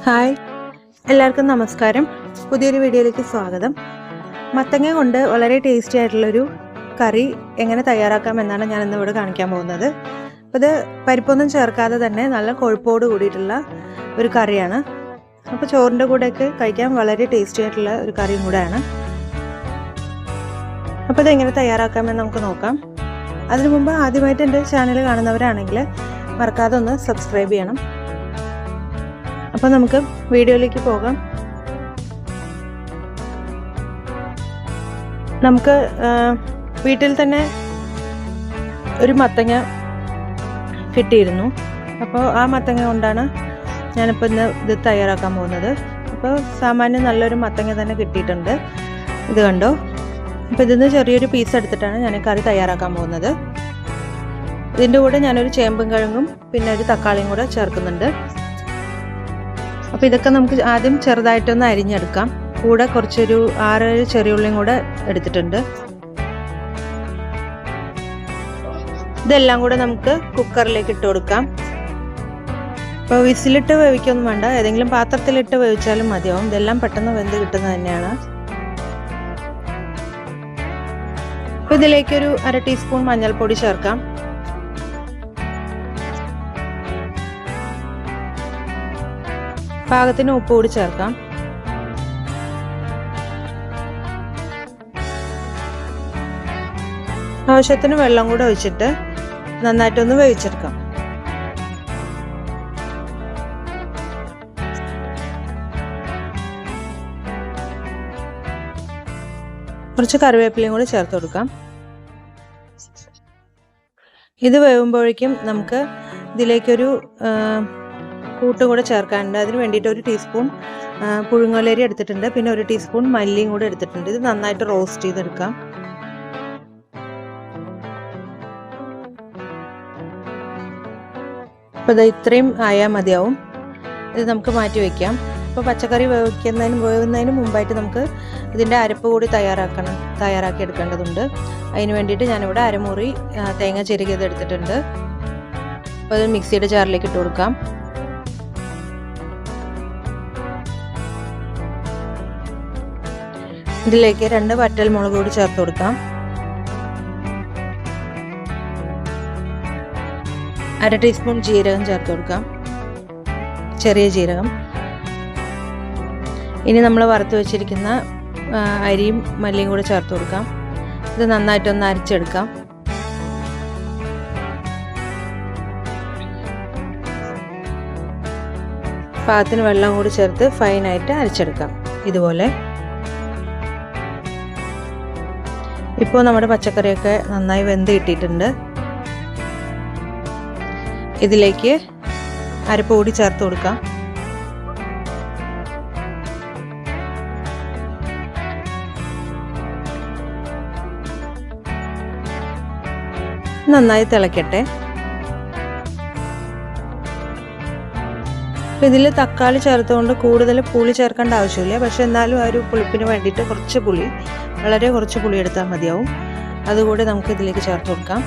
Hi, എല്ലാവർക്കും നമസ്കാരം. പുതിയൊരു വീഡിയോയിലേക്ക് സ്വാഗതം. മത്തങ്ങ കൊണ്ട് വളരെ ടേസ്റ്റി ആയിട്ടുള്ളൊരു കറി എങ്ങനെ തയ്യാറാക്കാം എന്നാണ് ഞാൻ ഇന്നിവിടെ കാണിക്കാൻ പോകുന്നത്. അപ്പോൾ ഇത് പരിപ്പൊന്നും ചേർക്കാതെ തന്നെ നല്ല കൊഴുപ്പോട് കൂടിയിട്ടുള്ള ഒരു കറിയാണ്. അപ്പോൾ ചോറിൻ്റെ കൂടെയൊക്കെ കഴിക്കാൻ വളരെ ടേസ്റ്റി ആയിട്ടുള്ള ഒരു കറിയും കൂടെയാണ്. അപ്പോൾ ഇതെങ്ങനെ തയ്യാറാക്കാമെന്ന് നമുക്ക് നോക്കാം. അതിനു മുമ്പ് ആദ്യമായിട്ട് എൻ്റെ ചാനൽ കാണുന്നവരാണെങ്കിൽ മറക്കാതെ ഒന്ന് സബ്സ്ക്രൈബ് ചെയ്യണം. അപ്പോൾ നമുക്ക് വീഡിയോയിലേക്ക് പോകാം. നമുക്ക് വീട്ടിൽ തന്നെ ഒരു മത്തങ്ങ കിട്ടിയിരുന്നു. അപ്പോൾ ആ മത്തങ്ങ കൊണ്ടാണ് ഞാനിപ്പോൾ ഇന്ന് ഇത് തയ്യാറാക്കാൻ പോകുന്നത്. അപ്പോൾ സാമാന്യം നല്ലൊരു മത്തങ്ങ തന്നെ കിട്ടിയിട്ടുണ്ട്. ഇത് കണ്ടോ. അപ്പോൾ ഇതിന്ന് ചെറിയൊരു പീസ് എടുത്തിട്ടാണ് ഞാൻ കറി തയ്യാറാക്കാൻ പോകുന്നത്. ഇതിൻ്റെ കൂടെ ഞാനൊരു ചേമ്പും കിഴങ്ങും പിന്നെ ഒരു തക്കാളിയും കൂടെ ചേർക്കുന്നുണ്ട്. അപ്പോൾ ഇതൊക്കെ നമുക്ക് ആദ്യം ചെറുതായിട്ടൊന്ന് അരിഞ്ഞെടുക്കാം. കൂടെ കുറച്ചൊരു 6-7 ചെറിയുള്ളിയും കൂടെ എടുത്തിട്ടുണ്ട്. ഇതെല്ലാം കൂടെ നമുക്ക് കുക്കറിലേക്ക് ഇട്ട് കൊടുക്കാം. അപ്പോൾ വിസിലിട്ട് വേവിക്കൊന്നും വേണ്ട, ഏതെങ്കിലും പാത്രത്തിലിട്ട് വേവിച്ചാലും മതിയാവും. ഇതെല്ലാം പെട്ടെന്ന് വെന്ത് കിട്ടുന്നത് തന്നെയാണ്. അപ്പോൾ ഇതിലേക്കൊരു 1/2 ടീസ്പൂൺ മഞ്ഞൾപ്പൊടി ചേർക്കാം. പാകത്തിന് ഉപ്പ് കൂടി ചേർക്കാം. ആവശ്യത്തിന് വെള്ളം കൂടെ ഒഴിച്ചിട്ട് നന്നായിട്ടൊന്ന് വേവിച്ചെടുക്കാം. കുറച്ച് കറിവേപ്പിലയും കൂടി ചേർത്ത് കൊടുക്കാം. ഇത് വേവുമ്പോഴേക്കും നമുക്ക് ഇതിലേക്കൊരു കൂട്ട് കൂടെ ചേർക്കാനുണ്ട്. അതിന് വേണ്ടിയിട്ട് 1 ടീസ്പൂൺ പുഴുങ്ങലരി എടുത്തിട്ടുണ്ട്. പിന്നെ 1 ടീസ്പൂൺ മല്ലിയും കൂടെ എടുത്തിട്ടുണ്ട്. ഇത് നന്നായിട്ട് റോസ്റ്റ് ചെയ്തെടുക്കാം. അപ്പോൾ ഇത് ഇത്രയും ആയാൽ മതിയാവും. ഇത് നമുക്ക് മാറ്റി വയ്ക്കാം. ഇപ്പോൾ പച്ചക്കറി വേവുന്നതിന് മുമ്പായിട്ട് നമുക്ക് ഇതിൻ്റെ അരപ്പ് കൂടി തയ്യാറാക്കി എടുക്കേണ്ടതുണ്ട്. അതിന് വേണ്ടിയിട്ട് ഞാനിവിടെ അരമുറി തേങ്ങ ചിരകിയത് എടുത്തിട്ടുണ്ട്. അപ്പോൾ അത് മിക്സിയുടെ ജാറിലേക്ക് ഇട്ട് കൊടുക്കാം. ഇതിലേക്ക് 2 വറ്റൽ മുളക് കൂടി ചേർത്ത് കൊടുക്കാം. 1/2 ടീസ്പൂൺ ജീരകം ചേർത്ത് കൊടുക്കാം, ചെറിയ ജീരകം. ഇനി നമ്മൾ വറുത്ത് വെച്ചിരിക്കുന്ന അരിയും മല്ലിയും കൂടി ചേർത്ത് കൊടുക്കാം. ഇത് നന്നായിട്ടൊന്ന് അരച്ചെടുക്കാം. പാകത്തിന് വെള്ളം കൂടി ചേർത്ത് ഫൈനായിട്ട് അരച്ചെടുക്കാം ഇതുപോലെ. ഇപ്പോൾ നമ്മുടെ പച്ചക്കറിയൊക്കെ നന്നായി വെന്ത് കിട്ടിയിട്ടുണ്ട്. ഇതിലേക്ക് അരപ്പ് കൂടി ചേർത്ത് കൊടുക്കാം. നന്നായി തിളക്കട്ടെ. ഇതിൽ തക്കാളി ചേർത്തുകൊണ്ട് കൂടുതൽ പുളി ചേർക്കേണ്ട ആവശ്യമില്ല. പക്ഷെ എന്നാലും ആ ഒരു പുളിപ്പിന് വേണ്ടിയിട്ട് വളരെ കുറച്ച് പുളി എടുത്താൽ മതിയാവും. അതുകൂടി നമുക്ക് ഇതിലേക്ക് ചേർത്ത് കൊടുക്കാം.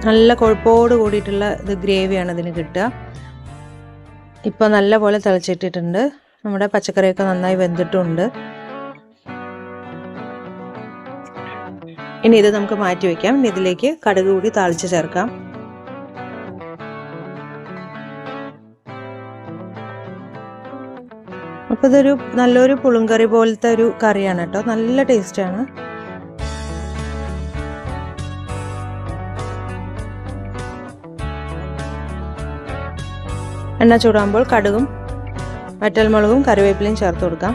നല്ല കൊഴുപ്പോട് കൂടിയിട്ടുള്ള ഗ്രേവിയാണ് ഇതിന് കിട്ടുക. ഇപ്പോൾ നല്ല പോലെ തിളച്ചിട്ടിട്ടുണ്ട്. നമ്മുടെ പച്ചക്കറിയൊക്കെ നന്നായി വെന്തിട്ടുമുണ്ട്. ഇനി ഇത് നമുക്ക് മാറ്റി വയ്ക്കാം. ഇനി ഇതിലേക്ക് കടുക് കൂടി താളിച്ച് ചേർക്കാം. അപ്പോൾ ഇതൊരു നല്ലൊരു പുളുങ്കറി പോലത്തെ ഒരു കറിയാണ് കേട്ടോ. നല്ല ടേസ്റ്റാണ്. എണ്ണ ചൂടാകുമ്പോൾ കടുകും വറ്റൽമുളകും കറിവേപ്പിലയും ചേർത്ത് കൊടുക്കാം.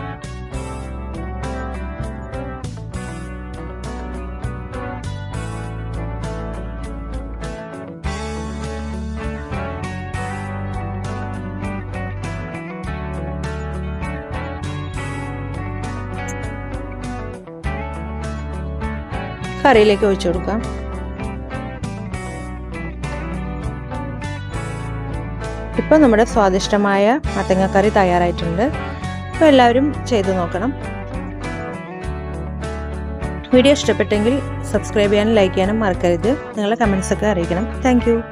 കറിയിലേക്ക് ഒഴിച്ചു കൊടുക്കാം. ഇപ്പോൾ നമ്മുടെ സ്വാദിഷ്ടമായ മത്തങ്ങക്കറി തയ്യാറായിട്ടുണ്ട്. അപ്പോൾ എല്ലാവരും ചെയ്തു നോക്കണം. വീഡിയോ ഇഷ്ടപ്പെട്ടെങ്കിൽ സബ്സ്ക്രൈബ് ചെയ്യാനും ലൈക്ക് ചെയ്യാനും മറക്കരുത്. നിങ്ങളുടെ കമൻസൊക്കെ അറിയിക്കണം. താങ്ക്